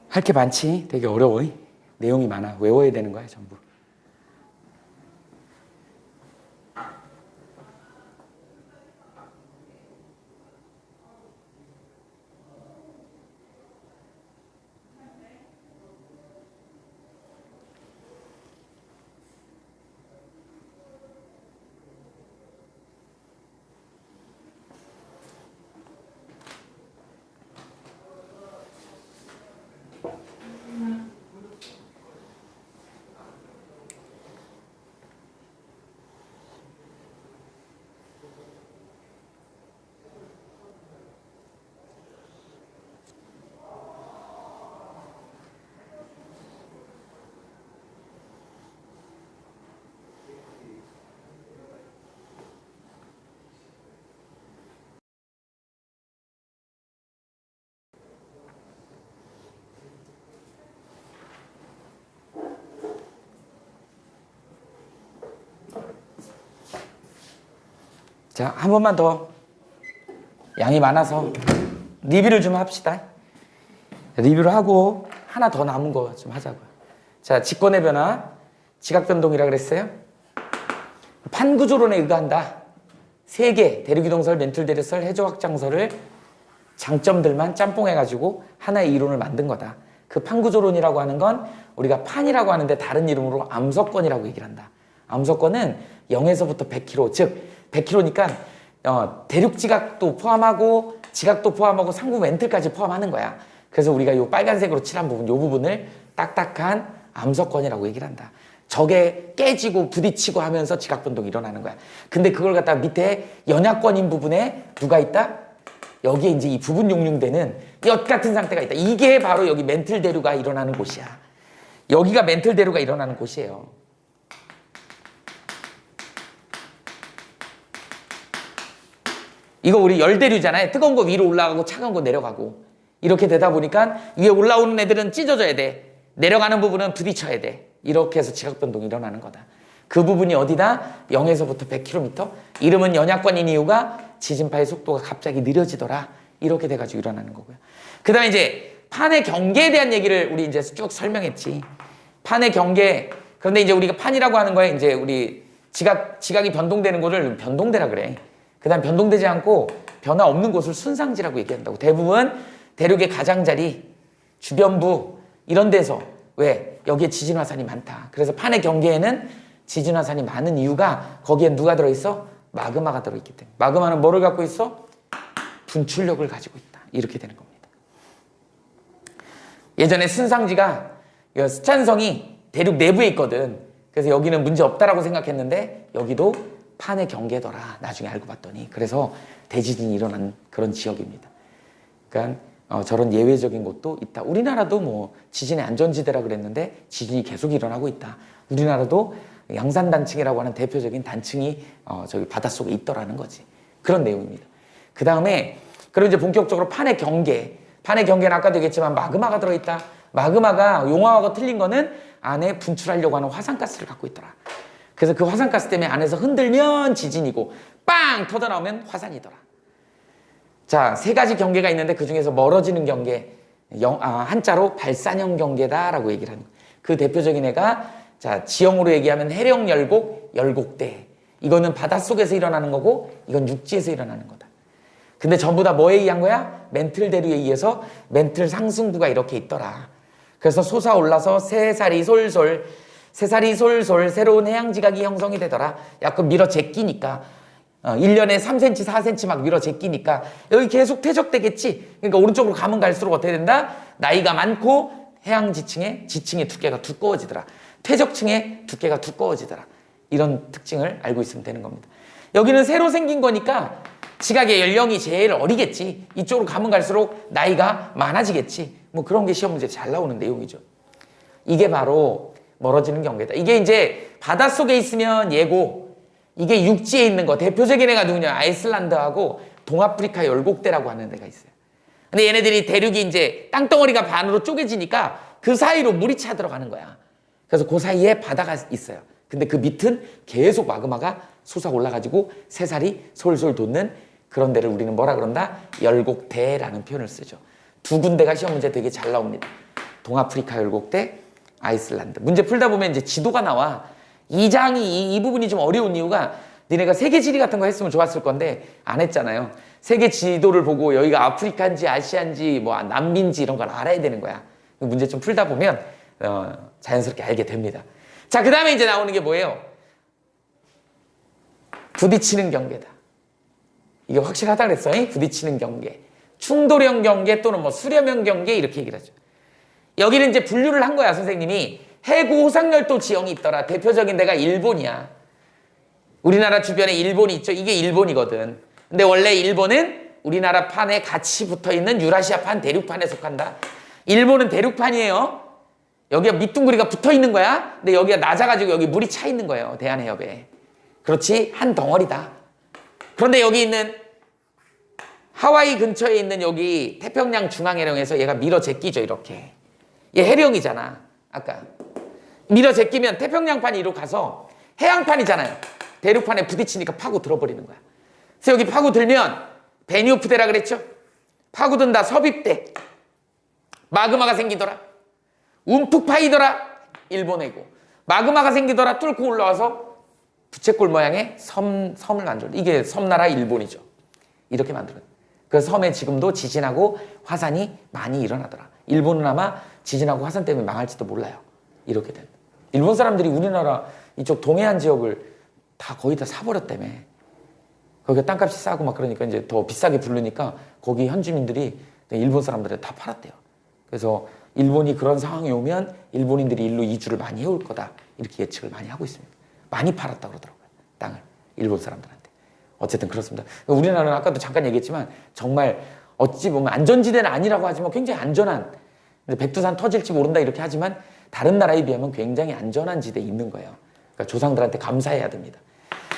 할 게 많지. 되게 어려워. 내용이 많아. 외워야 되는 거야, 전부. 자, 한 번만 더. 양이 많아서 리뷰를 좀 합시다. 리뷰를 하고 하나 더 남은 거 좀 하자고요. 자, 직권의 변화, 지각변동이라 그랬어요. 판구조론에 의거한다. 3개, 대륙이동설, 멘틀대륙설, 해저확장설을 장점들만 짬뽕해가지고 하나의 이론을 만든 거다. 그 판구조론이라고 하는 건 우리가 판이라고 하는데 다른 이름으로 암석권이라고 얘기를 한다. 암석권은 0에서부터 100km, 즉 100km니까 대륙지각도 포함하고 지각도 포함하고 상부 멘틀까지 포함하는 거야. 그래서 우리가 이 빨간색으로 칠한 부분, 이 부분을 딱딱한 암석권이라고 얘기를 한다. 저게 깨지고 부딪히고 하면서 지각변동이 일어나는 거야. 근데 그걸 갖다가 밑에 연약권인 부분에 누가 있다? 여기에 이제 이 부분 용융되는 엿 같은 상태가 있다. 이게 바로 여기 멘틀 대류가 일어나는 곳이야. 여기가 멘틀 대류가 일어나는 곳이에요. 이거 우리 열대류잖아요. 뜨거운 거 위로 올라가고 차가운 거 내려가고. 이렇게 되다 보니까 위에 올라오는 애들은 찢어져야 돼. 내려가는 부분은 부딪혀야 돼. 이렇게 해서 지각변동이 일어나는 거다. 그 부분이 어디다? 0에서부터 100km. 이름은 연약권인 이유가 지진파의 속도가 갑자기 느려지더라. 이렇게 돼가지고 일어나는 거고요. 그 다음에 이제 판의 경계에 대한 얘기를 우리 이제 쭉 설명했지. 판의 경계. 그런데 이제 우리가 판이라고 하는 거에 이제 우리 지각이 변동되는 곳을 변동대라 그래. 그 다음 변동되지 않고 변화 없는 곳을 순상지라고 얘기한다고. 대부분 대륙의 가장자리, 주변부 이런 데서 왜? 여기에 지진화산이 많다. 그래서 판의 경계에는 지진화산이 많은 이유가 거기에 누가 들어있어? 마그마가 들어있기 때문에. 마그마는 뭐를 갖고 있어? 분출력을 가지고 있다. 이렇게 되는 겁니다. 예전에 순상지가 스촨성이 대륙 내부에 있거든. 그래서 여기는 문제 없다라고 생각했는데 여기도 판의 경계더라. 나중에 알고 봤더니. 그래서 대지진이 일어난 그런 지역입니다. 그러니까 저런 예외적인 곳도 있다. 우리나라도 뭐 지진의 안전지대라 그랬는데 지진이 계속 일어나고 있다. 우리나라도 양산단층이라고 하는 대표적인 단층이 저기 바닷속에 있더라는 거지. 그런 내용입니다. 그 다음에 그럼 이제 본격적으로 판의 경계. 판의 경계는 아까도 얘기했지만 마그마가 들어있다. 마그마가 용화하고 틀린 거는 안에 분출하려고 하는 화산가스를 갖고 있더라. 그래서 그 화산가스 때문에 안에서 흔들면 지진이고 빵 터져나오면 화산이더라. 자, 3가지 경계가 있는데 그중에서 멀어지는 경계, 한자로 발산형 경계다라고 얘기를 하는 거예요. 그 대표적인 애가 자, 지형으로 얘기하면 해령 열곡, 열곡대. 이거는 바닷속에서 일어나는 거고 이건 육지에서 일어나는 거다. 근데 전부 다 뭐에 의한 거야? 멘틀 대류에 의해서 멘틀 상승부가 이렇게 있더라. 그래서 솟아올라서 새살이 솔솔 새로운 해양지각이 형성이 되더라. 약간 밀어 제끼니까 1년에 3cm, 4cm 막 밀어 제끼니까 여기 계속 퇴적되겠지. 그러니까 오른쪽으로 가면 갈수록 어떻게 된다? 나이가 많고 해양지층의 두께가 두꺼워지더라. 퇴적층의 두께가 두꺼워지더라. 이런 특징을 알고 있으면 되는 겁니다. 여기는 새로 생긴 거니까 지각의 연령이 제일 어리겠지. 이쪽으로 가면 갈수록 나이가 많아지겠지. 뭐 그런 게 시험 문제에 잘 나오는 내용이죠. 이게 바로 멀어지는 경계다. 이게 이제 바닷속에 있으면 얘고 이게 육지에 있는 거. 대표적인 애가 누구냐? 아이슬란드하고 동아프리카 열곡대라고 하는 데가 있어요. 근데 얘네들이 대륙이 이제 땅덩어리가 반으로 쪼개지니까 그 사이로 물이 차 들어가는 거야. 그래서 그 사이에 바다가 있어요. 근데 그 밑은 계속 마그마가 솟아 올라가지고 새살이 솔솔 돋는 그런 데를 우리는 뭐라 그런다? 열곡대라는 표현을 쓰죠. 2군데가 시험 문제 되게 잘 나옵니다. 동아프리카 열곡대, 아이슬란드. 문제 풀다 보면 이제 지도가 나와. 이 장이 이 부분이 좀 어려운 이유가 니네가 세계 지리 같은 거 했으면 좋았을 건데 안 했잖아요. 세계 지도를 보고 여기가 아프리카인지 아시아인지 뭐 남미인지 이런 걸 알아야 되는 거야. 문제 좀 풀다 보면 자연스럽게 알게 됩니다. 자, 그 다음에 이제 나오는 게 뭐예요? 부딪히는 경계다. 이게 확실하다 그랬어. 부딪히는 경계. 충돌형 경계 또는 뭐 수렴형 경계 이렇게 얘기를 하죠. 여기는 이제 분류를 한 거야, 선생님이. 해구 호상열도 지형이 있더라. 대표적인 데가 일본이야. 우리나라 주변에 일본이 있죠. 이게 일본이거든. 근데 원래 일본은 우리나라 판에 같이 붙어있는 유라시아판 대륙판에 속한다. 일본은 대륙판이에요. 여기가 밑둥그리가 붙어있는 거야. 근데 여기가 낮아가지고 여기 물이 차 있는 거예요. 대한해협에. 그렇지, 한 덩어리다. 그런데 여기 있는 하와이 근처에 있는 여기 태평양 중앙해령에서 얘가 밀어 제끼죠. 이렇게. 얘 해령이잖아. 아까. 밀어 제끼면 태평양판이 이리로 가서 해양판이잖아요. 대륙판에 부딪히니까 파고 들어버리는 거야. 그래서 여기 파고 들면 베니오프대라 그랬죠? 파고든다 섭입대. 마그마가 생기더라. 움푹 파이더라. 일본 해구. 마그마가 생기더라. 뚫고 올라와서 부채꼴 모양의 섬을 만들어. 이게 섬나라 일본이죠. 이렇게 만들어요. 그 섬에 지금도 지진하고 화산이 많이 일어나더라. 일본은 아마 지진하고 화산 때문에 망할지도 몰라요. 이렇게 된다. 일본 사람들이 우리나라 이쪽 동해안 지역을 다 거의 다 사버렸다며. 거기가 땅값이 싸고 막 그러니까 이제 더 비싸게 부르니까 거기 현지민들이 일본 사람들을 다 팔았대요. 그래서 일본이 그런 상황이 오면 일본인들이 일로 이주를 많이 해올 거다. 이렇게 예측을 많이 하고 있습니다. 많이 팔았다 그러더라고요. 땅을. 일본 사람들한테. 어쨌든 그렇습니다. 우리나라는 아까도 잠깐 얘기했지만 정말 어찌 보면 안전지대는 아니라고 하지만 굉장히 안전한, 백두산 터질지 모른다 이렇게 하지만 다른 나라에 비하면 굉장히 안전한 지대에 있는 거예요. 그러니까 조상들한테 감사해야 됩니다.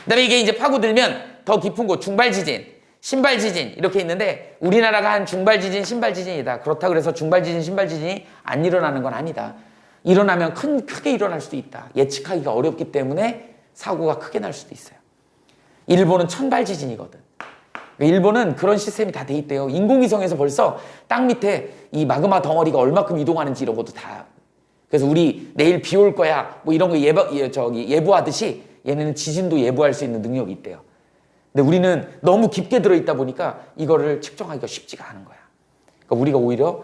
그 다음에 이게 이제 파고들면 더 깊은 곳, 중발지진, 신발지진 이렇게 있는데 우리나라가 한 중발지진, 신발지진이다. 그렇다고 해서 중발지진, 신발지진이 안 일어나는 건 아니다. 일어나면 크게 일어날 수도 있다. 예측하기가 어렵기 때문에 사고가 크게 날 수도 있어요. 일본은 천발지진이거든. 일본은 그런 시스템이 다 돼 있대요. 인공위성에서 벌써 땅 밑에 이 마그마 덩어리가 얼마큼 이동하는지 이런 것도 다. 그래서 우리 내일 비 올 거야 뭐 이런 거 예보하듯이 얘네는 지진도 예보할 수 있는 능력이 있대요. 근데 우리는 너무 깊게 들어있다 보니까 이거를 측정하기가 쉽지가 않은 거야. 그러니까 우리가 오히려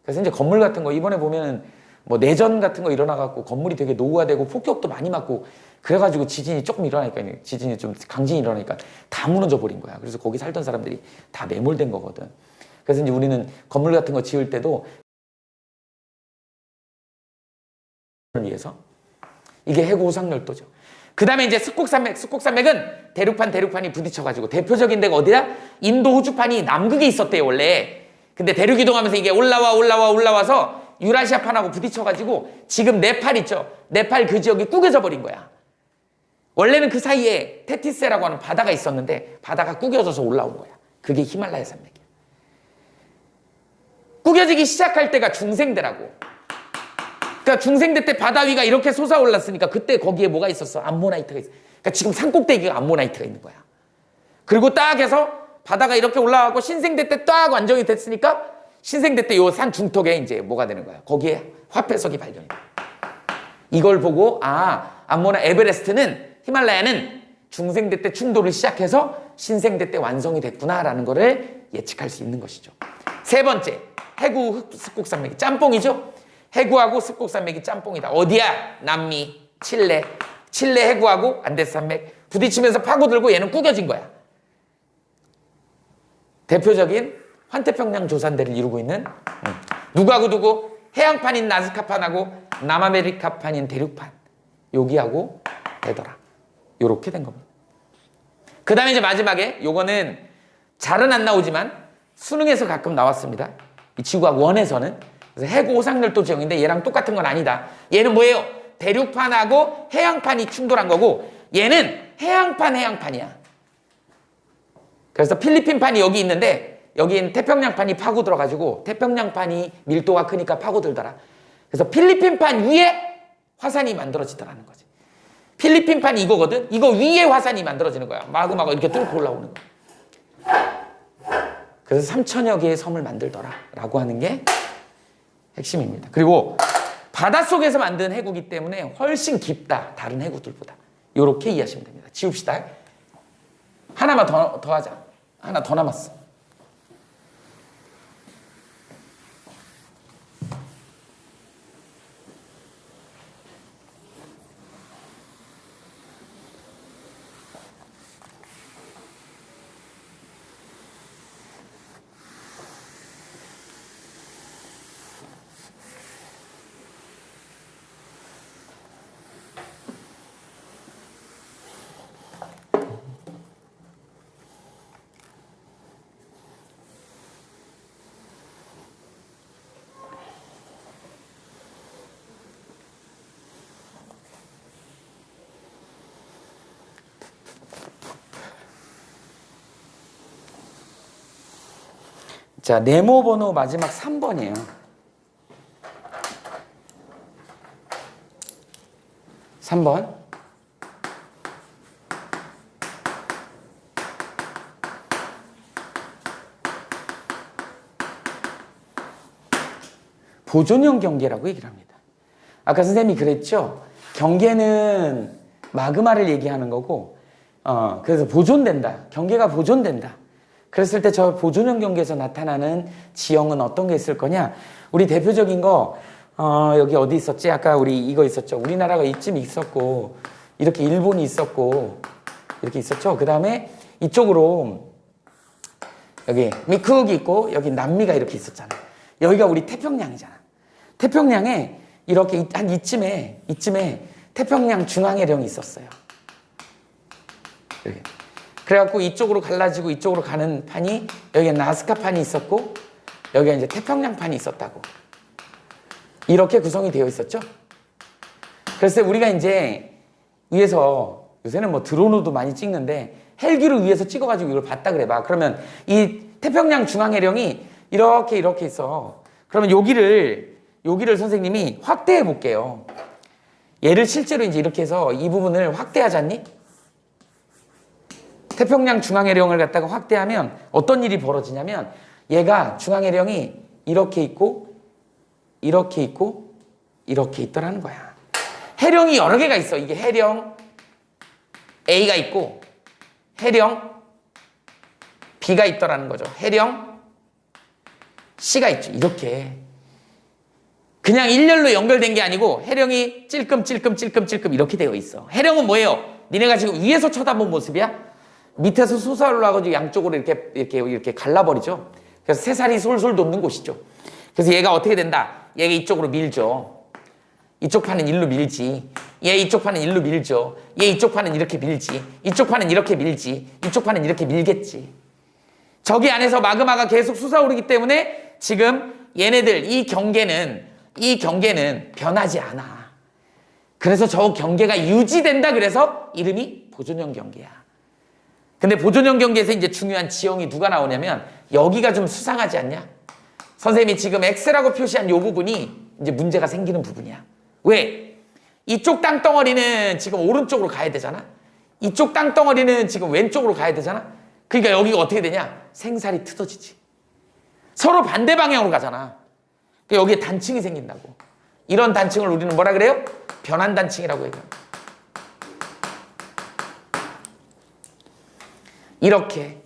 그래서 이제 건물 같은 거 이번에 보면은 뭐 내전 같은 거 일어나갖고 건물이 되게 노후화되고 폭격도 많이 맞고 그래가지고 지진이 조금 일어나니까 지진이 좀 강진이 일어나니까 다 무너져 버린 거야. 그래서 거기 살던 사람들이 다 매몰된 거거든. 그래서 이제 우리는 건물 같은 거 지을 때도 위해서 이게 해구 호상열도죠. 그 다음에 이제 스콕산맥은 대륙판이 부딪혀가지고 대표적인 데가 어디야? 인도 호주판이 남극에 있었대요 원래. 근데 대륙 이동하면서 이게 올라와서 유라시아판하고 부딪혀가지고 지금 네팔 있죠? 네팔 그 지역이 구겨져 버린 거야. 원래는 그 사이에 테티스라고 하는 바다가 있었는데 바다가 구겨져서 올라온 거야. 그게 히말라야 산맥이야. 구겨지기 시작할 때가 중생대라고. 그러니까 중생대 때 바다 위가 이렇게 솟아올랐으니까 그때 거기에 뭐가 있었어? 암모나이트가 있어. 그러니까 지금 산꼭대기가 암모나이트가 있는 거야. 그리고 딱 해서 바다가 이렇게 올라가고 신생대 때 딱 안정이 됐으니까 신생대 때 요 산 중턱에 이제 뭐가 되는 거야. 거기에 화폐석이 발견이 돼. 이걸 보고 에베레스트는 히말라야는 중생대 때 충돌을 시작해서 신생대 때 완성이 됐구나라는 거를 예측할 수 있는 것이죠. 세 번째, 해구 습곡산맥이 짬뽕이죠. 해구하고 습곡산맥이 짬뽕이다. 어디야? 남미, 칠레 해구하고 안데스산맥 부딪히면서 파고들고 얘는 구겨진 거야. 대표적인 환태평양 조산대를 이루고 있는 누구하고 누구? 해양판인 나스카판하고 남아메리카판인 대륙판 여기하고 되더라. 요렇게 된 겁니다. 그 다음에 이제 마지막에 요거는 잘은 안 나오지만 수능에서 가끔 나왔습니다. 이 지구과학 1에서는 그래서 해구 호상열도 지형인데 얘랑 똑같은 건 아니다. 얘는 뭐예요? 대륙판하고 해양판이 충돌한 거고 얘는 해양판이야. 그래서 필리핀판이 여기 있는데 여긴 태평양판이 파고 들어가지고 태평양판이 밀도가 크니까 파고들더라. 그래서 필리핀판 위에 화산이 만들어지더라는 거지. 필리핀판이 이거거든. 이거 위에 화산이 만들어지는 거야. 마그마가 이렇게 뚫고 올라오는 거야. 그래서 3,000여 개의 섬을 만들더라 라고 하는 게 핵심입니다. 그리고 바닷속에서 만든 해구이기 때문에 훨씬 깊다. 다른 해구들보다. 이렇게 이해하시면 됩니다. 지웁시다. 하나만 더 하자. 하나 더 남았어. 자, 네모 번호 마지막 3번이에요. (3번) 보존형 경계라고 얘기를 합니다. 아까 선생님이 그랬죠? 경계는 마그마를 얘기하는 거고, 그래서 보존된다. 경계가 보존된다. 그랬을 때 저 보존형 경계에서 나타나는 지형은 어떤 게 있을 거냐? 우리 대표적인 거, 여기 어디 있었지? 아까 우리 이거 있었죠? 우리나라가 이쯤 있었고, 이렇게 일본이 있었고, 이렇게 있었죠? 그 다음에 이쪽으로, 여기 미쿡이 있고, 여기 남미가 이렇게 있었잖아. 여기가 우리 태평양이잖아. 태평양에 이렇게 한 이쯤에 태평양 중앙해령이 있었어요. 이렇게. 그래갖고 이쪽으로 갈라지고 이쪽으로 가는 판이 여기에 나스카판이 있었고 여기가 이제 태평양판이 있었다고. 이렇게 구성이 되어 있었죠. 그래서 우리가 이제 위에서 요새는 뭐 드론으로도 많이 찍는데 헬기로 위에서 찍어가지고 이걸 봤다 그래 봐. 그러면 이 태평양 중앙해령이 이렇게 있어. 그러면 여기를 선생님이 확대해 볼게요. 얘를 실제로 이제 이렇게 해서 이 부분을 확대하잖니? 태평양 중앙해령을 갖다가 확대하면 어떤 일이 벌어지냐면 얘가 중앙해령이 이렇게 있고 이렇게 있고 이렇게 있더라는 거야. 해령이 여러 개가 있어. 이게 해령 A가 있고 해령 B가 있더라는 거죠. 해령 C가 있죠. 이렇게 그냥 일렬로 연결된 게 아니고 해령이 찔끔찔끔 이렇게 되어 있어. 해령은 뭐예요? 니네가 지금 위에서 쳐다본 모습이야? 밑에서 솟아올라가지고 양쪽으로 이렇게 갈라버리죠. 그래서 새살이 솔솔 돋는 곳이죠. 그래서 얘가 어떻게 된다? 얘가 이쪽으로 밀죠. 이쪽 판은 일로 밀지. 얘 이쪽 판은 일로 밀죠. 얘 이쪽 판은 이렇게 밀지. 이쪽 판은 이렇게 밀지. 이쪽 판은 이렇게 밀겠지. 저기 안에서 마그마가 계속 솟아오르기 때문에 지금 얘네들 이 경계는 변하지 않아. 그래서 저 경계가 유지된다. 그래서 이름이 보존형 경계야. 근데 보존형 경계에서 이제 중요한 지형이 누가 나오냐면 여기가 좀 수상하지 않냐? 선생님이 지금 X라고 표시한 이 부분이 이제 문제가 생기는 부분이야. 왜? 이쪽 땅덩어리는 지금 오른쪽으로 가야 되잖아. 이쪽 땅덩어리는 지금 왼쪽으로 가야 되잖아. 그러니까 여기가 어떻게 되냐? 생살이 트어지지. 서로 반대 방향으로 가잖아. 그러니까 여기에 단층이 생긴다고. 이런 단층을 우리는 뭐라 그래요? 변환 단층이라고 얘기합니다. 이렇게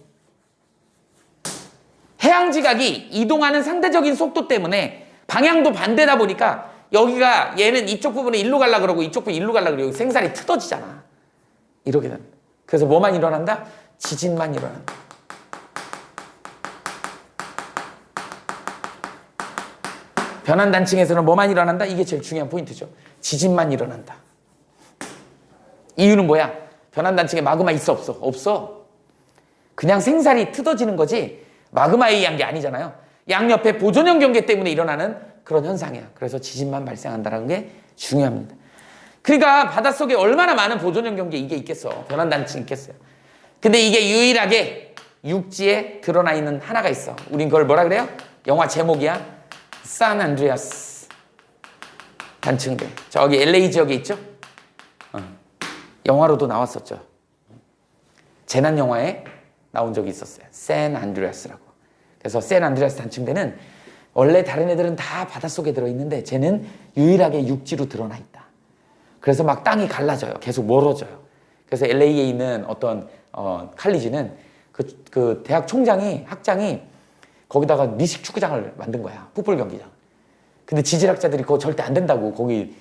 해양지각이 이동하는 상대적인 속도 때문에 방향도 반대다 보니까 여기가 얘는 이쪽 부분에 일로 가려고 그러고 이쪽 부분에 일로 가려고 그러고 여기 생살이 트어지잖아. 이렇게 되는. 그래서 뭐만 일어난다? 지진만 일어난다. 변환단층에서는 뭐만 일어난다? 이게 제일 중요한 포인트죠. 지진만 일어난다. 이유는 뭐야? 변환단층에 마그마 있어 없어? 없어. 그냥 생살이 트어지는 거지 마그마에 의한 게 아니잖아요. 양옆에 보존형 경계 때문에 일어나는 그런 현상이야. 그래서 지진만 발생한다는 게 중요합니다. 그러니까 바닷속에 얼마나 많은 보존형 경계 이게 있겠어. 변환단층 있겠어요. 근데 이게 유일하게 육지에 드러나 있는 하나가 있어. 우린 그걸 뭐라 그래요? 영화 제목이야. 산 안드레아스 단층대. 저기 LA 지역에 있죠? 영화로도 나왔었죠. 재난 영화에 나온 적이 있었어요. 샌 안드레아스라고. 그래서 샌 안드레아스 단층대는 원래 다른 애들은 다 바닷속에 들어있는데 쟤는 유일하게 육지로 드러나 있다. 그래서 막 땅이 갈라져요. 계속 멀어져요. 그래서 LA에 있는 어떤 칼리지는 그 대학 학장이 거기다가 미식 축구장을 만든 거야. 풋볼 경기장. 근데 지질학자들이 그거 절대 안 된다고. 거기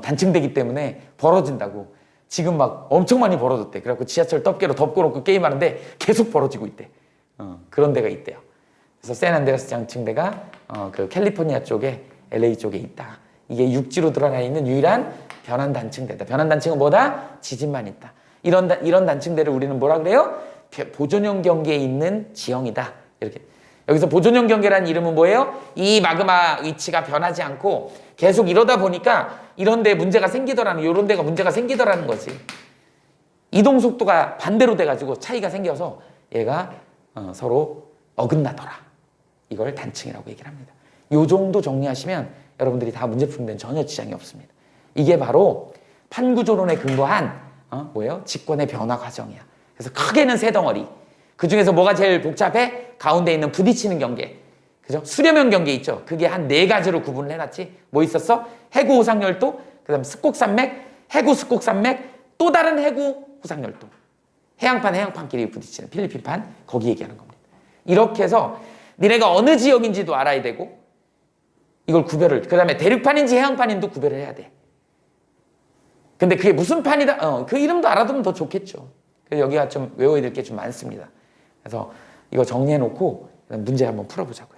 단층되기 때문에 벌어진다고. 지금 막 엄청 많이 벌어졌대. 그래갖고 지하철 덮개로 덮고놓고 게임하는데 계속 벌어지고 있대. 그런 데가 있대요. 그래서 샌안드레아스 단층대가 그 캘리포니아 쪽에 LA 쪽에 있다. 이게 육지로 드러나 있는 유일한 변환 단층대다. 변환 단층은 뭐다? 지진만 있다. 이런 단층대를 우리는 뭐라 그래요? 보존형 경계에 있는 지형이다. 이렇게. 여기서 보존형 경계라는 이름은 뭐예요? 이 마그마 위치가 변하지 않고 계속 이러다 보니까 이런 데 문제가 생기더라는, 이런 데가 문제가 생기더라는 거지. 이동 속도가 반대로 돼가지고 차이가 생겨서 얘가 서로 어긋나더라. 이걸 단층이라고 얘기를 합니다. 이 정도 정리하시면 여러분들이 다 문제 푸는 데는 전혀 지장이 없습니다. 이게 바로 판구조론에 근거한 뭐예요? 직권의 변화 과정이야. 그래서 크게는 세 덩어리. 그 중에서 뭐가 제일 복잡해? 가운데 있는 부딪히는 경계. 그죠? 수렴형 경계 있죠? 그게 한 4가지로 구분을 해놨지. 뭐 있었어? 해구 호상열도, 그 다음 습곡산맥, 해구 습곡산맥, 또 다른 해구 호상열도. 해양판끼리 부딪히는 필리핀판, 거기 얘기하는 겁니다. 이렇게 해서 니네가 어느 지역인지도 알아야 되고, 이걸 구별을, 그 다음에 대륙판인지 해양판인도 구별을 해야 돼. 근데 그게 무슨 판이다? 그 이름도 알아두면 더 좋겠죠. 그래서 여기가 좀 외워야 될 게 좀 많습니다. 그래서 이거 정리해놓고 문제 한번 풀어보자고요.